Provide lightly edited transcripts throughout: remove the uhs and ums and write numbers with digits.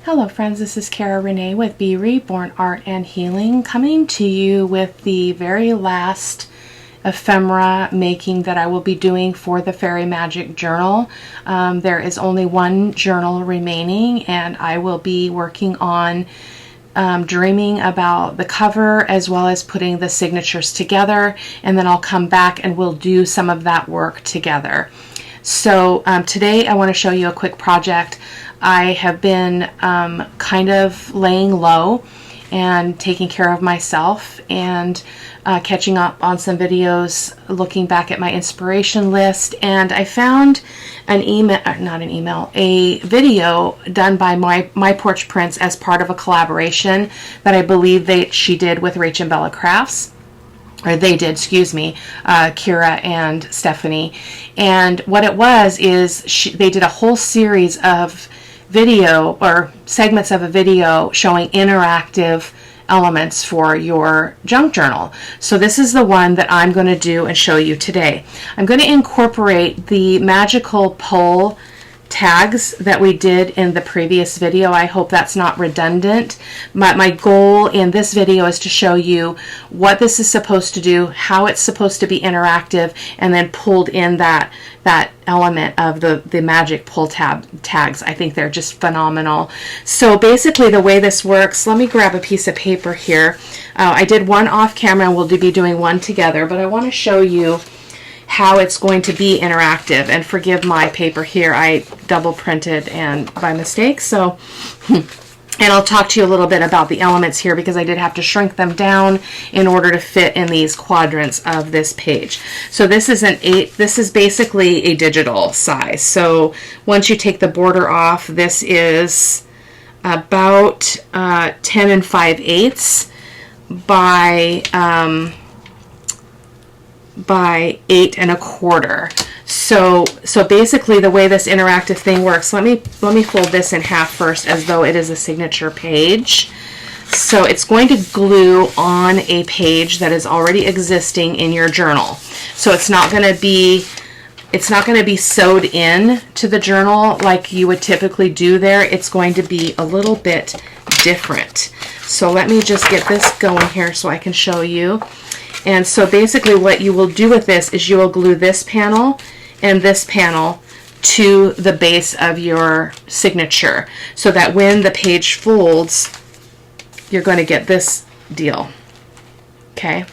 Hello friends, this is Cara-Renee with B.Reborn Art and Healing, coming to you with the very last ephemera making that I will be doing for the Fairy Magic Journal. There is only one journal remaining, and I will be working on dreaming about the cover as well as putting the signatures together, and then I'll come back and we'll do some of that work together. So today I want to show you a quick project. I have been kind of laying low and taking care of myself and catching up on some videos, looking back at my inspiration list, and I found a video done by my Porch Prints as part of a collaboration that I believe she did with Rach and Bella Crafts. Or they did, excuse me, Kira and Stephanie. And what it was is they did a whole series of video or segments of a video showing interactive elements for your junk journal. So this is the one that I'm going to do and show you today. I'm going to incorporate the magical pole tags that we did in the previous video. I hope that's not redundant. My goal in this video is to show you what this is supposed to do, how it's supposed to be interactive, and then pulled in that element of the magic pull tags. I think they're just phenomenal. So basically the way this works, let me grab a piece of paper here. I did one off camera and we'll be doing one together, but I want to show you how it's going to be interactive. And forgive my paper here, I double printed and by mistake. So and I'll talk to you a little bit about the elements here because I did have to shrink them down in order to fit in these quadrants of this page. So this is this is basically a digital size. So once you take the border off, this is about 10 5/8 by 8 1/4. So basically the way this interactive thing works, let me fold this in half first as though it is a signature page. So it's going to glue on a page that is already existing in your journal. So it's not going to be sewed in to the journal like you would typically do there. It's going to be a little bit different. So let me just get this going here so I can show you. And so basically what you will do with this is you will glue this panel and this panel to the base of your signature so that when the page folds, you're going to get this deal. Okay?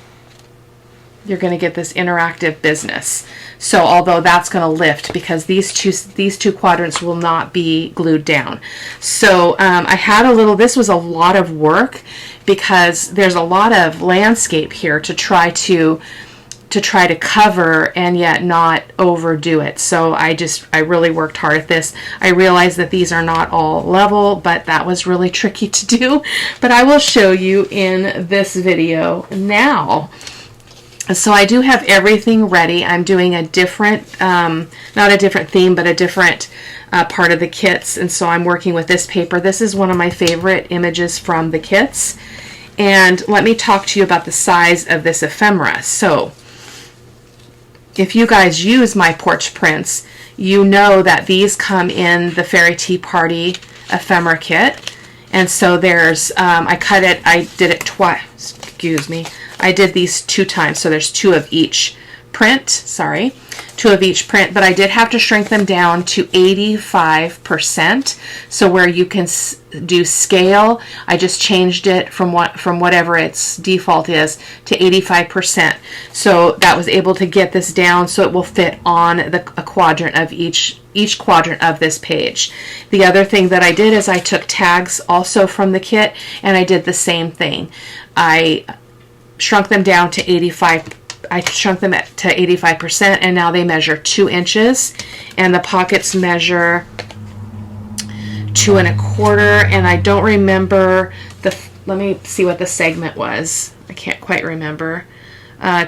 You're going to get this interactive business. So although that's going to lift because these two quadrants will not be glued down. So I had this was a lot of work because there's a lot of landscape here to try to cover and yet not overdo it. So I really worked hard at this. I realized that these are not all level, but that was really tricky to do. But I will show you in this video now. So I do have everything ready. I'm doing a different, not a different theme, but a different part of the kits. And so I'm working with this paper. This is one of my favorite images from the kits. And let me talk to you about the size of this ephemera. So if you guys use my Porch Prints, you know that these come in the Fairy Tea Party ephemera kit. And so there's, I did it twice, excuse me. I did these 2 times, so there's 2 of each print, but I did have to shrink them down to 85%. So where you can do scale, I just changed it from whatever its default is to 85%. So that was able to get this down so it will fit on a quadrant of each quadrant of this page. The other thing that I did is I took tags also from the kit and I did the same thing. I shrunk them down to 85%, and now they measure 2 inches, and the pockets measure 2 1/4, and I don't remember let me see what the segment was. I can't quite remember.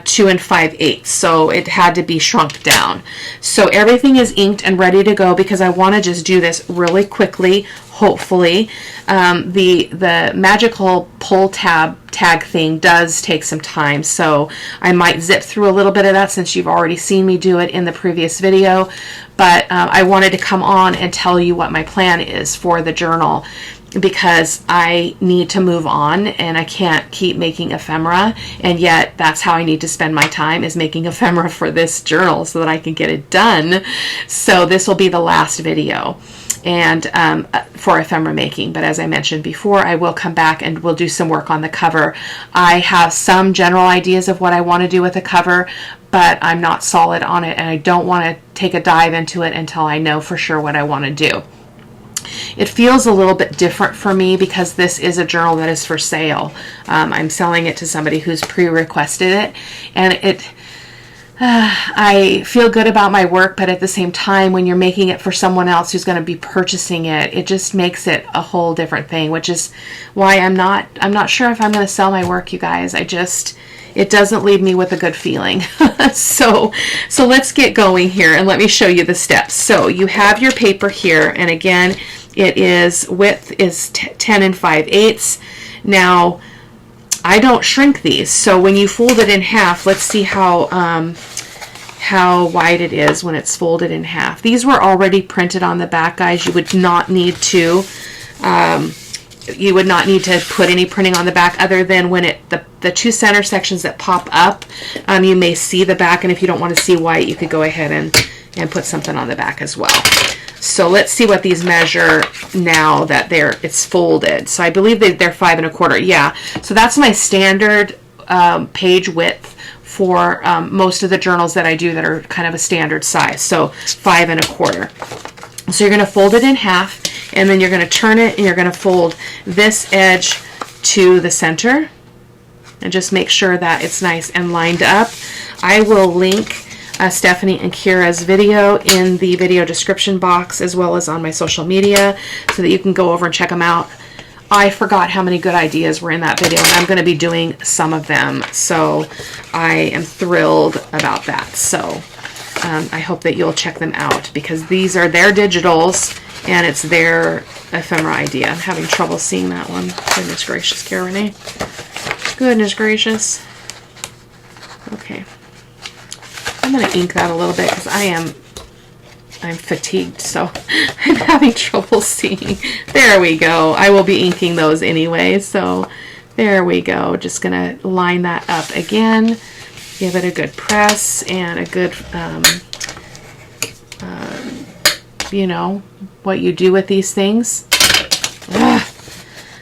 2 5/8, so it had to be shrunk down. So everything is inked and ready to go because I want to just do this really quickly, hopefully. The magical pull tag thing does take some time, so I might zip through a little bit of that since you've already seen me do it in the previous video, but I wanted to come on and tell you what my plan is for the journal. because I need to move on and I can't keep making ephemera, and yet that's how I need to spend my time, is making ephemera for this journal so that I can get it done. So this will be the last video and for ephemera making, but as I mentioned before, I will come back and we'll do some work on the cover. I have some general ideas of what I want to do with the cover, but I'm not solid on it, and I don't want to take a dive into it until I know for sure what I want to do. It feels a little bit different for me because this is a journal that is for sale. I'm selling it to somebody who's pre-requested it, and I feel good about my work, but at the same time, when you're making it for someone else who's going to be purchasing it, it just makes it a whole different thing, which is why I'm not sure if I'm going to sell my work, you guys. It doesn't leave me with a good feeling. So let's get going here and let me show you the steps. So you have your paper here, and again, it is width is 10 5/8. Now, I don't shrink these, so when you fold it in half, let's see how wide it is when it's folded in half. These were already printed on the back, guys. You would not need to put any printing on the back other than when the two center sections that pop up, you may see the back, and if you don't want to see white, you could go ahead and put something on the back as well. So let's see what these measure now that it's folded. So I believe they're 5 1/4. Yeah, so that's my standard page width for most of the journals that I do that are kind of a standard size. So 5 1/4. So you're going to fold it in half, and then you're going to turn it, and you're going to fold this edge to the center, and just make sure that it's nice and lined up. I will link Stephanie and Kira's video in the video description box, as well as on my social media, so that you can go over and check them out. I forgot how many good ideas were in that video, and I'm going to be doing some of them, so I am thrilled about that. So I hope that you'll check them out, because these are their digitals and it's their ephemera idea. I'm having trouble seeing that one. Goodness gracious, Cara-Renee. Goodness gracious. Okay. I'm going to ink that a little bit because I'm fatigued, so I'm having trouble seeing. There we go. I will be inking those anyway, so there we go. Just going to line that up again. Give it a good press and a good, you know, what you do with these things. Ugh.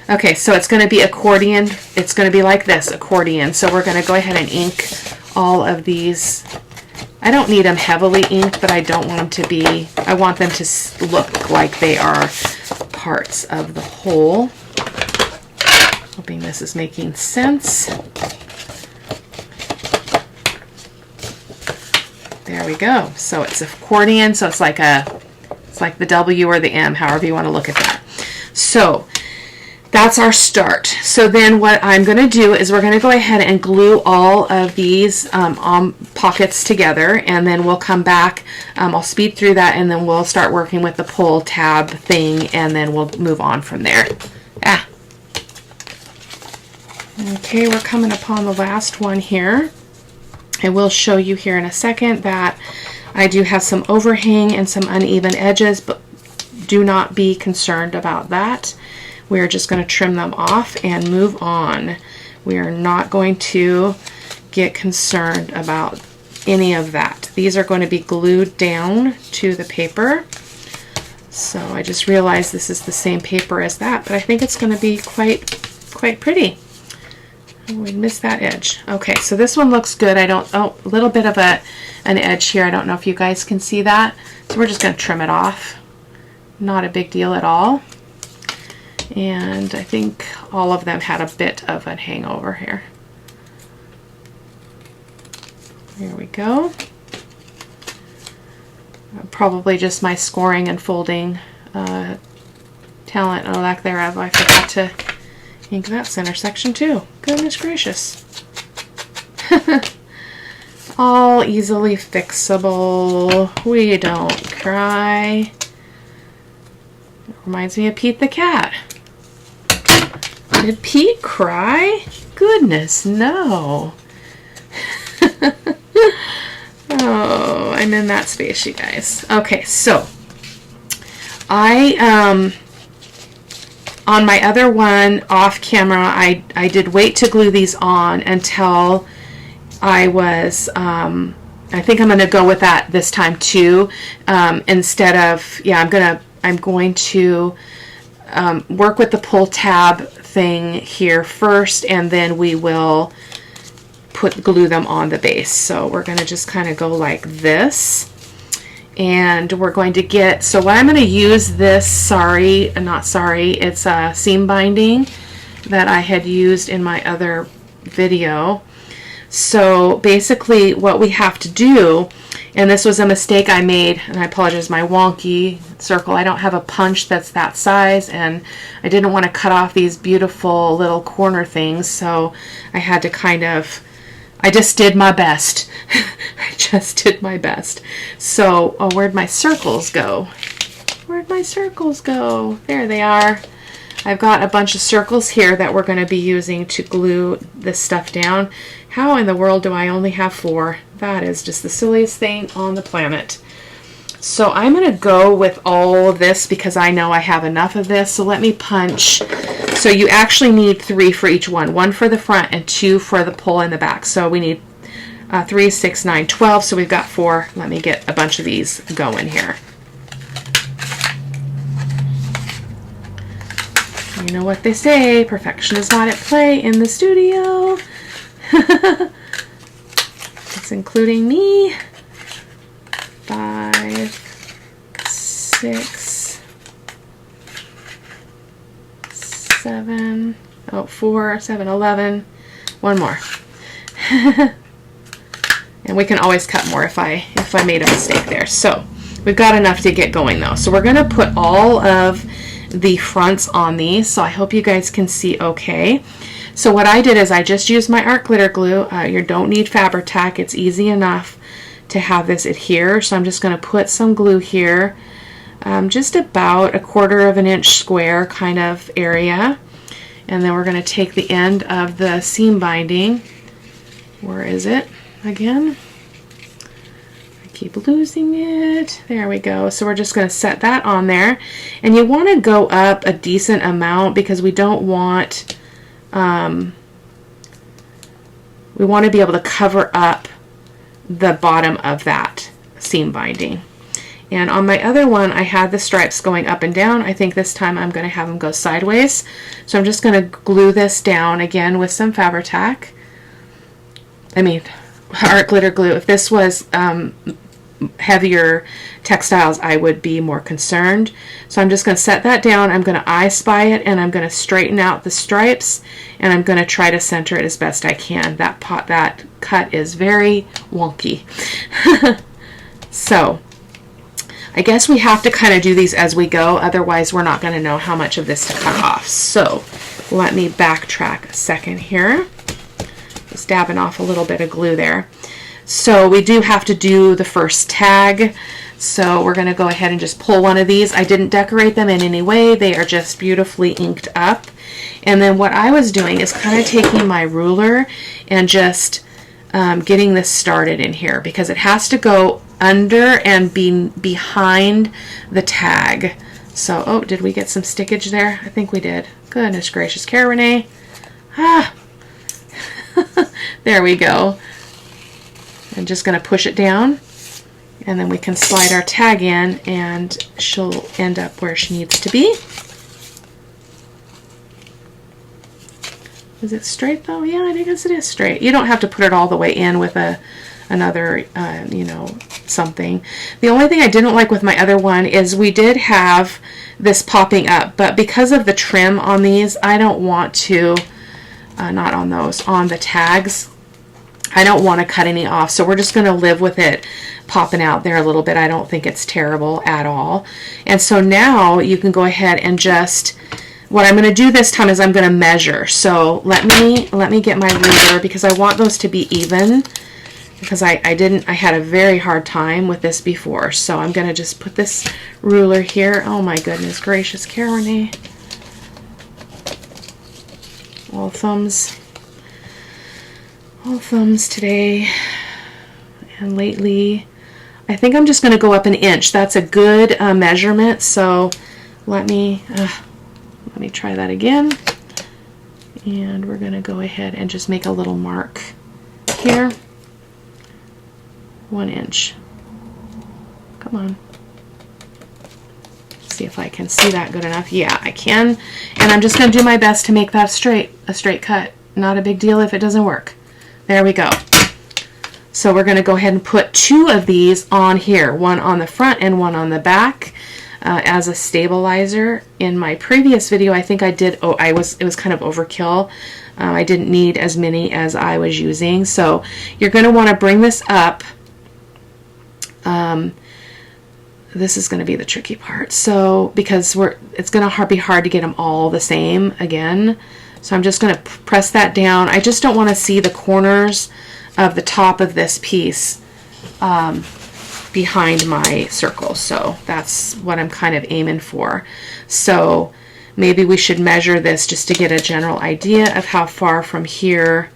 Okay, so it's going to be accordion. It's going to be like this, accordion. So we're going to go ahead and ink all of these. I don't need them heavily inked, but I don't want them to be, I want them to look like they are parts of the whole. Hoping this is making sense. There we go. So it's accordion, so it's like the W or the M, however you want to look at that. So that's our start. So then what I'm going to do is we're going to go ahead and glue all of these pockets together, and then we'll come back. I'll speed through that, and then we'll start working with the pull tab thing, and then we'll move on from there. Okay, we're coming upon the last one here. I will show you here in a second that I do have some overhang and some uneven edges, but do not be concerned about that. We're just going to trim them off and move on. We are not going to get concerned about any of that. These are going to be glued down to the paper. So I just realized this is the same paper as that, but I think it's going to be quite pretty. We missed that edge. Okay, so this one looks good. A little bit of an edge here. I don't know if you guys can see that. So we're just going to trim it off. Not a big deal at all. And I think all of them had a bit of a hangover here. There we go. Probably just my scoring and folding talent or lack thereof. I forgot to ink that center section too. Goodness gracious. All easily fixable. We don't cry. It reminds me of Pete the cat. Did Pete cry? Goodness, no. Oh, I'm in that space, you guys. Okay, so I On my other one off camera, I did wait to glue these on until I was, I think I'm going to go with that this time too. Instead of, yeah, I'm going to work with the pull tab thing here first, and then we will glue them on the base. So we're going to just kind of go like this. And we're going to get, so what I'm going to use this, it's a seam binding that I had used in my other video. So basically what we have to do, and this was a mistake I made, and I apologize, my wonky circle, I don't have a punch that's that size, and I didn't want to cut off these beautiful little corner things, so I had to kind of, I just did my best. I just did my best. So, oh, where'd my circles go? Where'd my circles go? There they are. I've got a bunch of circles here that we're going to be using to glue this stuff down. How in the world do I only have 4? That is just the silliest thing on the planet. So I'm going to go with all of this because I know I have enough of this. So let me punch. So you actually need 3 for each one. 1 for the front and 2 for the pull in the back. So we need 3, 6, 9, 12. So we've got 4. Let me get a bunch of these going here. You know what they say, perfection is not at play in the studio. It's including me. 5, 6, 7, 4, 7, 11. One more. And we can always cut more if I made a mistake there. So we've got enough to get going though. So we're going to put all of the fronts on these, so I hope you guys can see okay. So what I did is I just used my art glitter glue. You don't need Fabri-Tac. It's easy enough to have this adhere. So I'm just going to put some glue here, just about 1/4 of an inch square kind of area. And then we're going to take the end of the seam binding. Where is it again? Keep losing it. There we go. So we're just going to set that on there, and you want to go up a decent amount because we don't want we want to be able to cover up the bottom of that seam binding. And on my other one I had the stripes going up and down. I think this time I'm going to have them go sideways. So I'm just going to glue this down again with some Fabri-Tac. I mean art glitter glue. If this was heavier textiles, I would be more concerned. So I'm just going to set that down. I'm going to I spy it, and I'm going to straighten out the stripes, and I'm going to try to center it as best I can. That cut is very wonky. So I guess we have to kind of do these as we go, otherwise we're not going to know how much of this to cut off. So let me backtrack a second here. Just dabbing off a little bit of glue there. So we do have to do the first tag. So we're going to go ahead and just pull one of these. I didn't decorate them in any way. They are just beautifully inked up. And then what I was doing is kind of taking my ruler and just getting this started in here, because it has to go under and be behind the tag. So, oh, did we get some stickage there? I think we did. Goodness gracious, Cara-Renee. Ah. There we go. I'm just going to push it down, and then we can slide our tag in, and she'll end up where she needs to be. Is it straight though? Yeah, I guess it is straight. You don't have to put it all the way in with another, you know, something. The only thing I didn't like with my other one is we did have this popping up, but because of the trim on these, I don't want to, not on those, on the tags, I don't want to cut any off, so we're just going to live with it popping out there a little bit. I don't think it's terrible at all. And so now you can go ahead and just, what I'm going to do this time is I'm going to measure. So let me get my ruler, because I want those to be even, because I had a very hard time with this before. So I'm going to just put this ruler here. Oh my goodness gracious, Cara-Renee. All thumbs today and lately. I think I'm just going to go up an inch. That's a good measurement. So let me let me try that again. And we're going to go ahead and just make a little mark here. 1 inch. Come on. See if I can see that good enough. Yeah, I can. And I'm just going to do my best to make that a straight cut. Not a big deal if it doesn't work. There we go. So we're going to go ahead and put 2 of these on here, one on the front and one on the back, as a stabilizer. In my previous video, I think I did, it was kind of overkill. I didn't need as many as I was using. So you're going to want to bring this up. This is going to be the tricky part. So because it's going to be hard to get them all the same again. So I'm just going to press that down. I just don't want to see the corners of the top of this piece behind my circle. So that's what I'm kind of aiming for. So maybe we should measure this just to get a general idea of how far from here,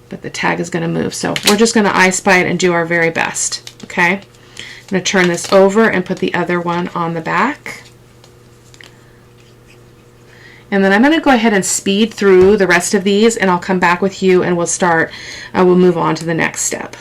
but the tag is going to move. So we're just going to I Spy it and do our very best. Okay. I'm going to turn this over and put the other one on the back. And then I'm going to go ahead and speed through the rest of these, and I'll come back with you and we'll move on to the next step.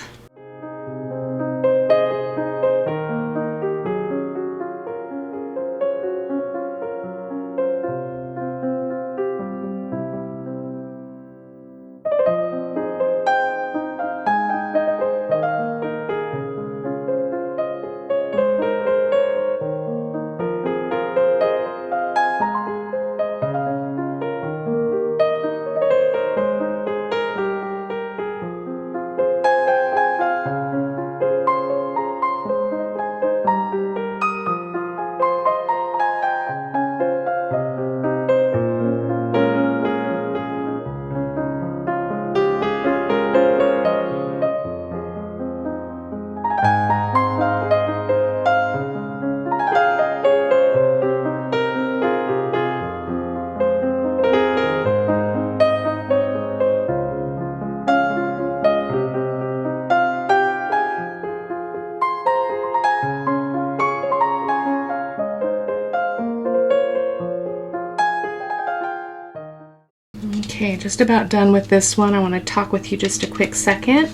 Okay, just about done with this one. I want to talk with you just a quick second.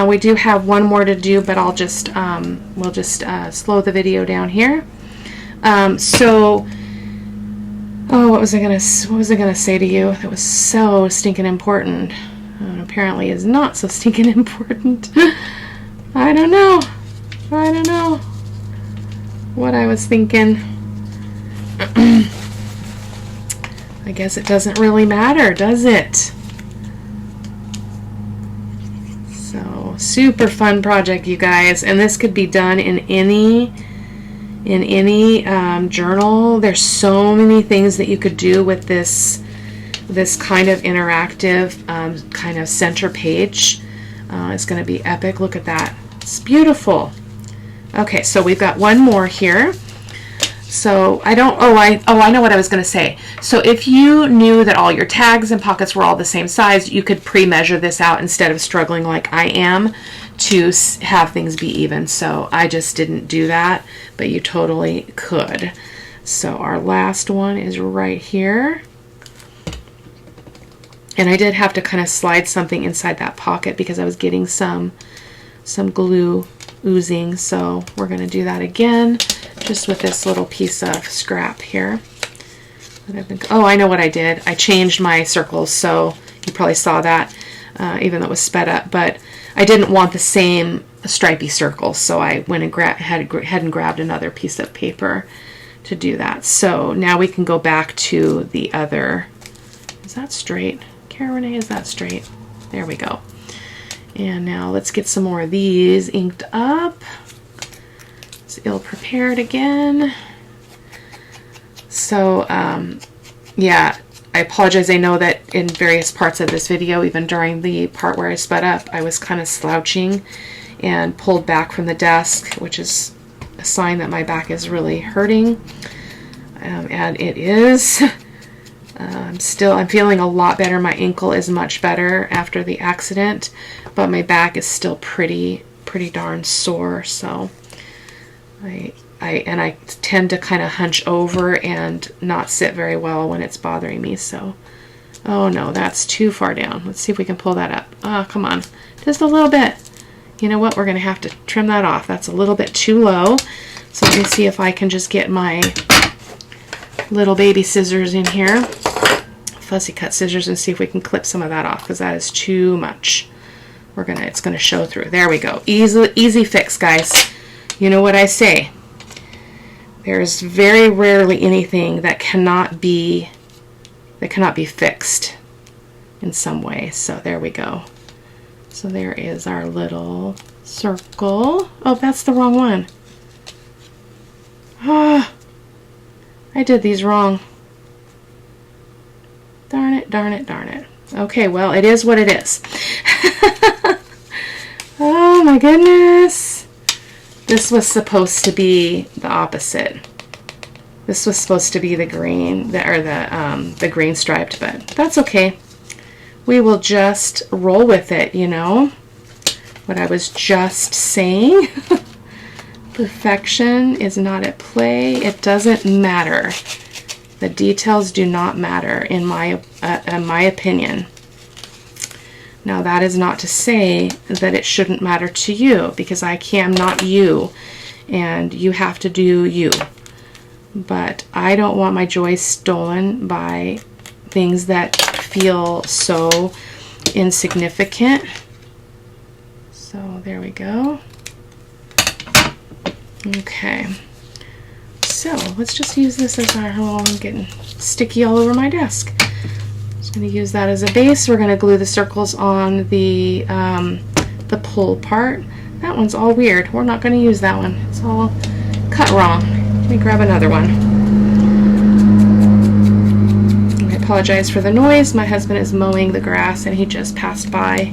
We do have one more to do, but we'll just slow the video down here. What was I gonna say to you that was so stinking important? Apparently is not so stinking important. I don't know what I was thinking. I guess it doesn't really matter, does it? So, super fun project, you guys, and this could be done in any journal. There's so many things that you could do with this kind of interactive kind of center page. It's going to be epic. Look at that. It's beautiful. Okay, so we've got one more here. So I know what I was going to say. So if you knew that all your tags and pockets were all the same size, you could pre-measure this out instead of struggling like I am to have things be even. So I just didn't do that, but you totally could. So our last one is right here. And I did have to kind of slide something inside that pocket because I was getting some glue oozing. So we're going to do that again, just with this little piece of scrap here. I know what I did. I changed my circles, so you probably saw that, even though it was sped up. But I didn't want the same stripy circles, so I went and grabbed another piece of paper to do that. So now we can go back to the other. Is that straight? Cara-Renee, is that straight? There we go. And now let's get some more of these inked up. It's ill-prepared again. So, yeah, I apologize. I know that in various parts of this video, even during the part where I sped up, I was kind of slouching and pulled back from the desk, which is a sign that my back is really hurting. And it is. I'm feeling a lot better. My ankle is much better after the accident, but my back is still pretty darn sore. So I I tend to kind of hunch over and not sit very well when it's bothering me. So, oh no, that's too far down. Let's see if we can pull that up. Oh, come on, just a little bit. You know what? We're going to have to trim that off. That's a little bit too low. So let me see if I can just get my little baby scissors in here, fussy cut scissors, and see if we can clip some of that off, because that is too much. It's gonna show through. There we go. Easy fix, guys. You know what I say. There's very rarely anything that cannot be fixed in some way. So there we go. So there is our little circle. Oh, that's the wrong one. Ah, I did these wrong. Darn it, darn it, darn it. Okay, well, it is what it is. Oh my goodness. This was supposed to be the opposite. This was supposed to be the green, the green striped, but that's okay. We will just roll with it, you know. What I was just saying. Perfection is not at play. It doesn't matter. The details do not matter in my opinion. Now that is not to say that it shouldn't matter to you, because I am not you, and you have to do you. But I don't want my joy stolen by things that feel so insignificant. So there we go. Okay. So let's just use this as our, oh, I'm getting sticky all over my desk. Just going to use that as a base. We're going to glue the circles on the pull part. That one's all weird. We're not going to use that one. It's all cut wrong. Let me grab another one. I apologize for the noise. My husband is mowing the grass and he just passed by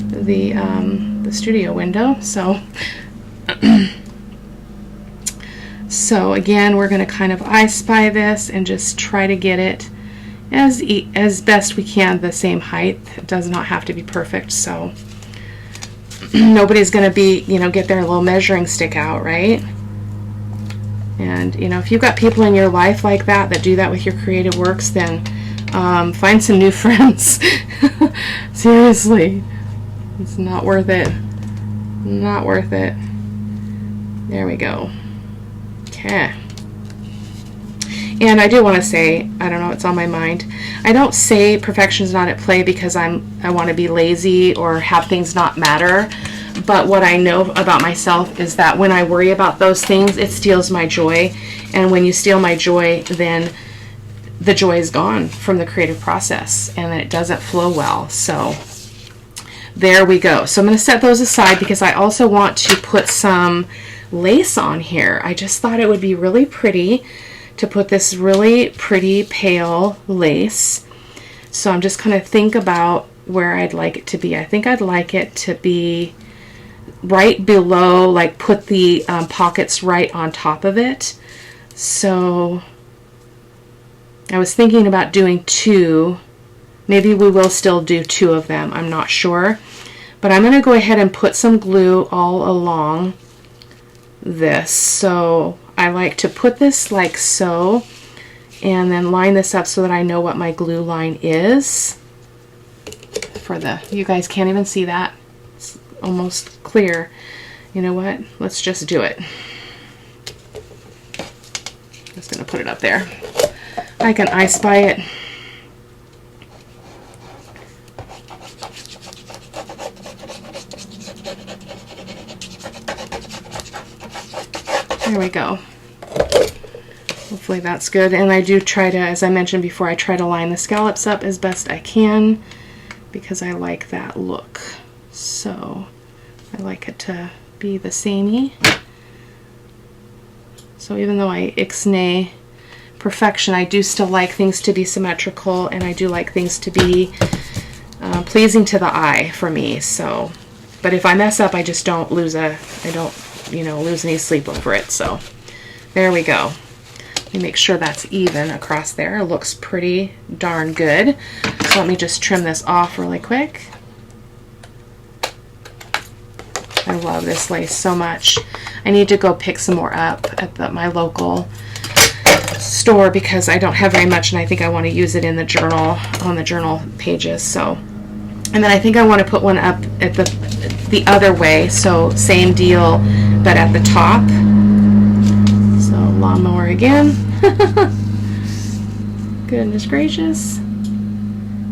the studio window. So So again, we're going to kind of I Spy this and just try to get it as best we can the same height. It does not have to be perfect, so nobody's going to be, you know, get their little measuring stick out, right? And, you know, if you've got people in your life like that do that with your creative works, then find some new friends. Seriously, it's not worth it. Not worth it. There we go. Okay. And I do want to say, I don't know, it's on my mind. I don't say perfection's not at play because I want to be lazy or have things not matter. But what I know about myself is that when I worry about those things, it steals my joy. And when you steal my joy, then the joy is gone from the creative process and it doesn't flow well. So there we go. So I'm going to set those aside because I also want to put some lace on here. I just thought it would be really pretty to put this really pretty pale lace. So I'm just kind of think about where I'd like it to be. I think I'd like it to be right below, like put the pockets right on top of it. So I was thinking about doing two. Maybe we will still do two of them. I'm not sure. But I'm going to go ahead and put some glue all along this. So I like to put this like so and then line this up so that I know what my glue line is. You guys can't even see that. It's almost clear. You know what? Let's just do it. Just gonna put it up there. I can I Spy it. There we go. Hopefully that's good. And I do try to, as I mentioned before, I try to line the scallops up as best I can because I like that look. So I like it to be the samey. So even though I ixnay perfection, I do still like things to be symmetrical, and I do like things to be pleasing to the eye for me. So, but if I mess up, I just don't lose lose any sleep over it. So there we go. Let me make sure that's even across there. It looks pretty darn good. So let me just trim this off really quick. I love this lace so much. I need to go pick some more up at my local store because I don't have very much, and I think I want to use it in the journal, on the journal pages. So, and then I think I want to put one up at the other way, so same deal but at the top. So lawnmower again. Goodness gracious,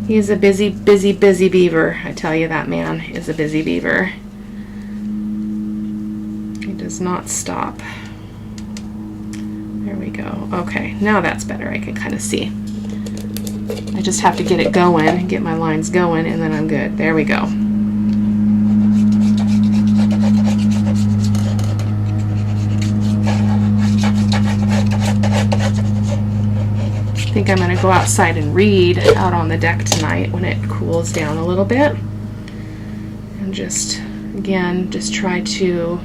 he is a busy beaver. I tell you, that man is a busy beaver. He does not stop. There we go. Okay, now that's better. I can kind of see. I just have to get it going, get my lines going, and then I'm good. There we go. I think I'm going to go outside and read out on the deck tonight when it cools down a little bit. And just, again, just try to,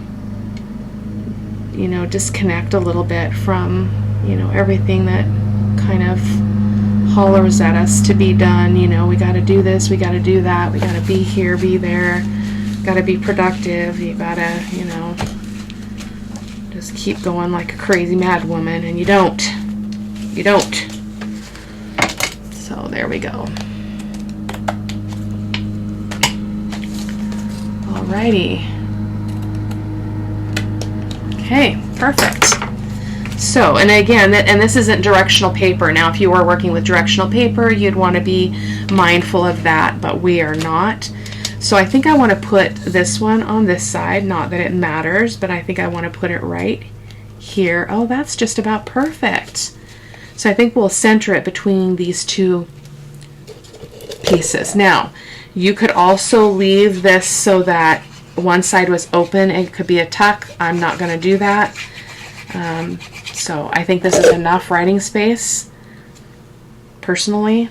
you know, disconnect a little bit from, you know, everything that kind of hollers at us to be done. You know, we got to do this, we got to do that, we got to be here, be there, got to be productive, you got to, you know, just keep going like a crazy mad woman, and you don't. You don't. So there we go. Alrighty. Okay, perfect. So, and again, and this isn't directional paper. Now, if you were working with directional paper, you'd want to be mindful of that, but we are not. So I think I want to put this one on this side. Not that it matters, but I think I want to put it right here. Oh, that's just about perfect. So I think we'll center it between these two pieces. Now, you could also leave this so that one side was open. It could be a tuck. I'm not going to do that. So I think this is enough writing space, personally.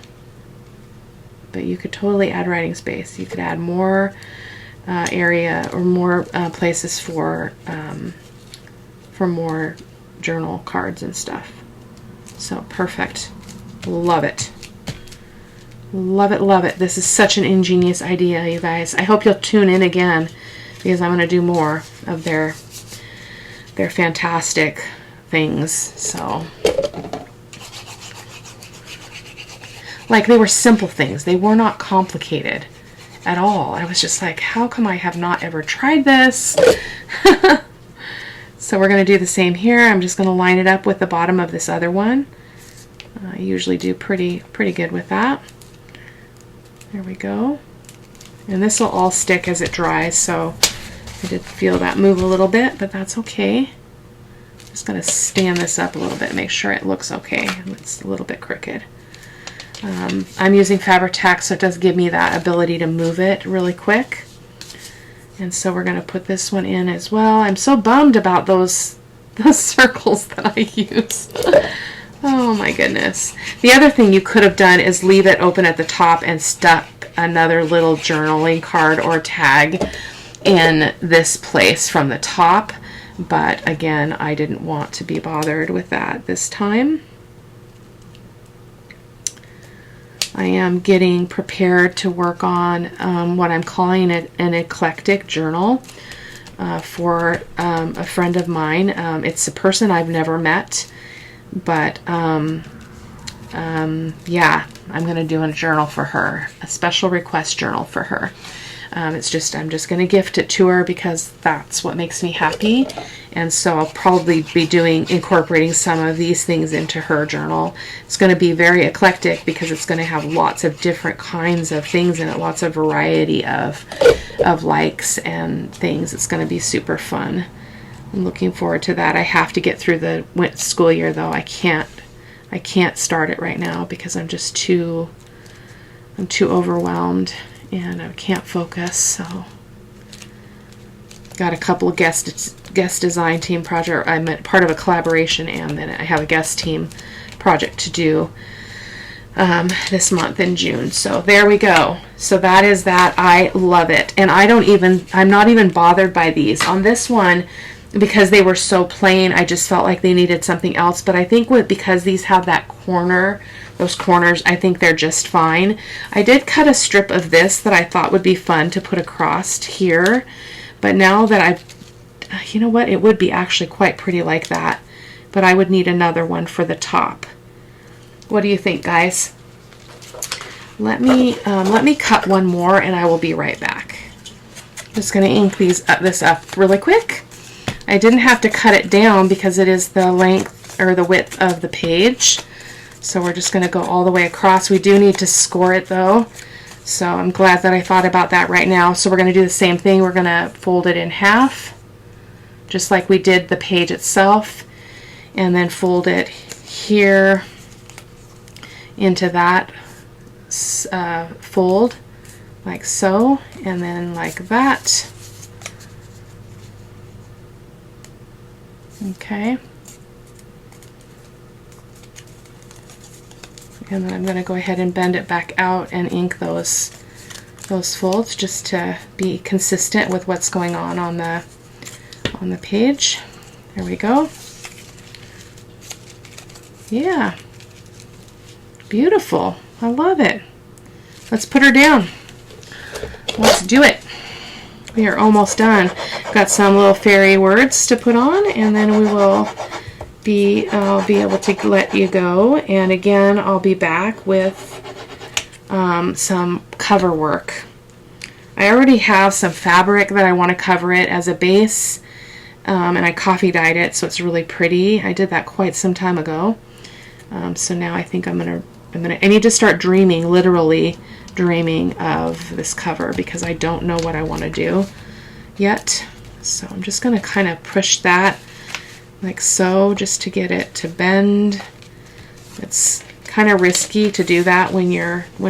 But you could totally add writing space. You could add more area or more places for more journal cards and stuff. So perfect. Love it. Love it, love it. This is such an ingenious idea, you guys. I hope you'll tune in again because I'm going to do more of their fantastic things. So, like, they were simple things. They were not complicated at all. I was just like, how come I have not ever tried this? So we're going to do the same here. I'm just going to line it up with the bottom of this other one. I usually do pretty good with that. There we go. And this will all stick as it dries, so I did feel that move a little bit, but that's okay. Just going to stand this up a little bit, make sure it looks okay. It's a little bit crooked. I'm using Fabri-Tac, so it does give me that ability to move it really quick. And so we're going to put this one in as well. I'm so bummed about those circles that I use. Oh my goodness. The other thing you could have done is leave it open at the top and stuck another little journaling card or tag in this place from the top. But again, I didn't want to be bothered with that this time. I am getting prepared to work on what I'm calling an eclectic journal for a friend of mine. It's a person I've never met, but yeah, I'm going to do a journal for her, a special request journal for her. I'm just going to gift it to her because that's what makes me happy. And so I'll probably be incorporating some of these things into her journal. It's going to be very eclectic because it's going to have lots of different kinds of things in it, lots of variety of likes and things. It's going to be super fun. I'm looking forward to that. I have to get through the school year though. I can't start it right now because I'm too overwhelmed and I can't focus. So got a couple of guest design team project. I'm part of a collaboration, and then I have a guest team project to do this month in June. So there we go. So that is that. I love it, and I'm not even bothered by these on this one because they were so plain. I just felt like they needed something else. But I think because these have that corner, those corners, I think they're just fine. I did cut a strip of this that I thought would be fun to put across here, but now that you know what, it would be actually quite pretty like that, but I would need another one for the top. What do you think, guys? Let me cut one more and I will be right back. Just going to ink this up really quick. I didn't have to cut it down because it is the length or the width of the page. So we're just going to go all the way across. We do need to score it though. So I'm glad that I thought about that right now. So we're going to do the same thing. We're going to fold it in half, just like we did the page itself, and then fold it here into that fold like so, and then like that. Okay. And then I'm going to go ahead and bend it back out and ink those folds just to be consistent with what's going on the page. There we go. Yeah. Beautiful. I love it. Let's put her down. Let's do it. We are almost done. Got some little fairy words to put on, and then I'll be able to let you go. And again, I'll be back with some cover work. I already have some fabric that I want to cover it as a base, and I coffee dyed it so it's really pretty. I did that quite some time ago. So now I think I need to start dreaming, literally dreaming of this cover, because I don't know what I want to do yet. So I'm just going to kind of push that like so, just to get it to bend. It's kind of risky to do that when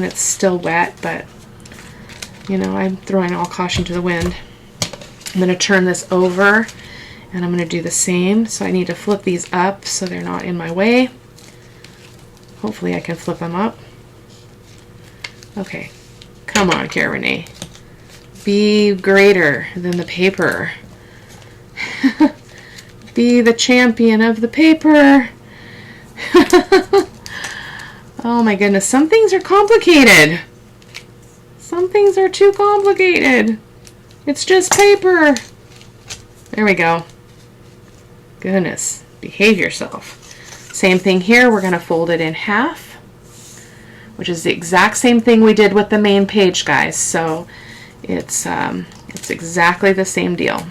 it's still wet, but you know, I'm throwing all caution to the wind. I'm going to turn this over and I'm going to do the same. So I need to flip these up so they're not in my way. Hopefully I can flip them up. Okay, come on, Cara-Renee. Be greater than the paper. Be the champion of the paper. Oh my goodness, some things are complicated. Some things are too complicated. It's just paper. There we go. Goodness, behave yourself. Same thing here, we're going to fold it in half, which is the exact same thing we did with the main page, guys. So it's exactly the same deal.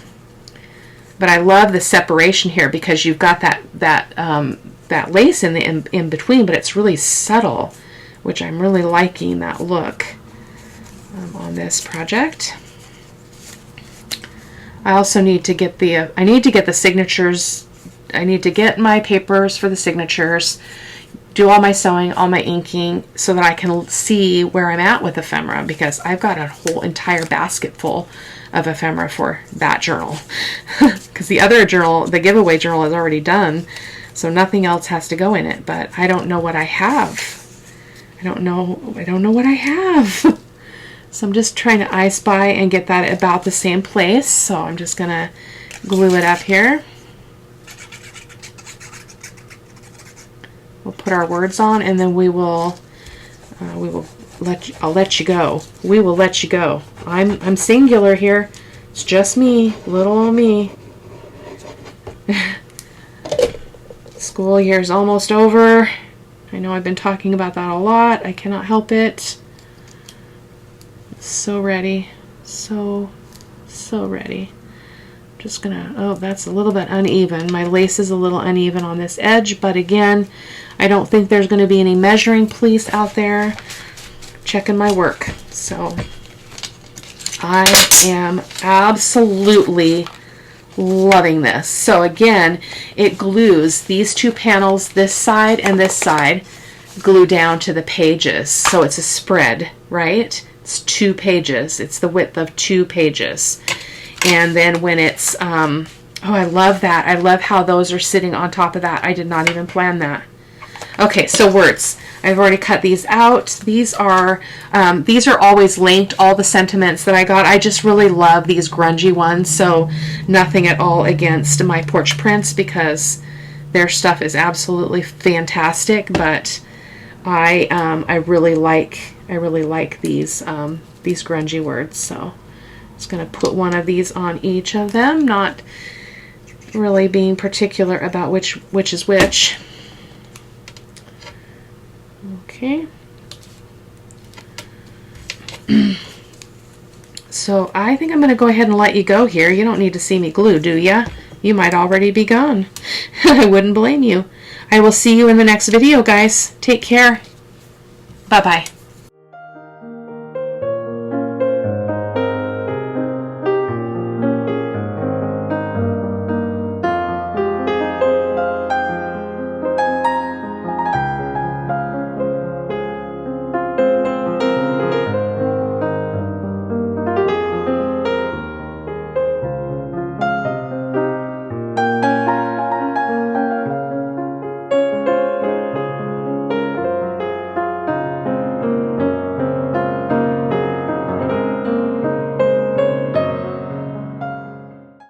But I love the separation here because you've got that lace in between, but it's really subtle, which I'm really liking that look on this project. I also need to get the signatures. I need to get my papers for the signatures, do all my sewing, all my inking, so that I can see where I'm at with ephemera, because I've got a whole entire basket full of ephemera for that journal. Because the other journal, the giveaway journal, is already done, so nothing else has to go in it. But I don't know what I have. I don't know what I have. So I'm just trying to I Spy and get that about the same place. So I'm just gonna glue it up here. We'll put our words on, and then I'll let you go. We will let you go. I'm singular here. It's just me, little old me. School year's almost over. I know I've been talking about that a lot. I cannot help it. So ready. So ready. Just gonna, oh, that's a little bit uneven. My lace is a little uneven on this edge, but again, I don't think there's going to be any measuring police out there checking my work. So I am absolutely loving this. So again, it glues these two panels, this side and this side, glue down to the pages. So it's a spread, right? It's 2 pages. It's the width of 2 pages. And then when it's, oh, I love that. I love how those are sitting on top of that. I did not even plan that. Okay, so words. I've already cut these out. These are always linked, all the sentiments that I got. I just really love these grungy ones, so nothing at all against my Porch Prints, because their stuff is absolutely fantastic, but I really like these grungy words. So Just going to put one of these on each of them, not really being particular about which is which. Okay. So I think I'm going to go ahead and let you go here. You don't need to see me glue, do ya? You might already be gone. I wouldn't blame you. I will see you in the next video, guys. Take care. Bye-bye.